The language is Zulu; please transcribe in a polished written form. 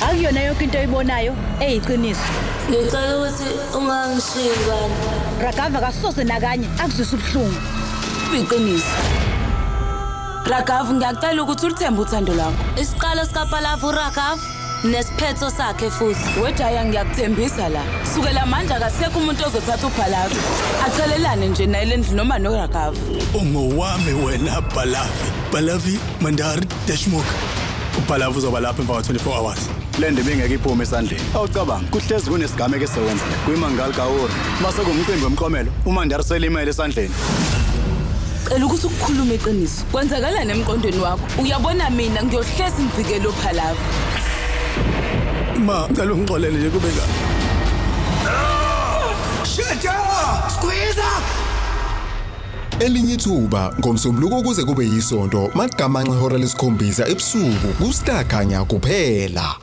Akuyona yonke into oyibonayo eyiqiniso. Ngicela ukuthi ungangishiyi ngane. Ragava kasoze nakanye akuzwisa ubuhlungu. Iqiniso. Ragava ngiyacela ukuthi ulithembe uthando lakho. Isiqalo sikaPalava uRaghav nesiphetho sakhe futhi. Wedaya ngiyakuthembisa la. Sukela manje akasekho umuntu ozothatha uPalava. Achelelane nje naye lendlu noma noRagava. Ungowami wena Palavi. Palavi Mandari Deshmukh. uPalava uzoba lapha emva kwa 24 hours. Le ndebe ingeke iphume esandleni. Awucabanga kuhlezi kunesigameko esewenzeka kuyimangali kaOri. Mase kumcimbi womqomelo uMandari selimele esandleni. Cela ukuthi ukukhuluma iqiniso. Kwenzakalani emqondweni wakho? Uyabona mina ngiyohlezi ngivikele uPalava. Ma, ngicela ungixolele nje kube njalo. Sheta! Squeeze! Elinye ithuba ngomsombuluko kuze kube yisonto, magamanxe ihora lesikhombisa ebusuku, kuStar Khanya kuphela.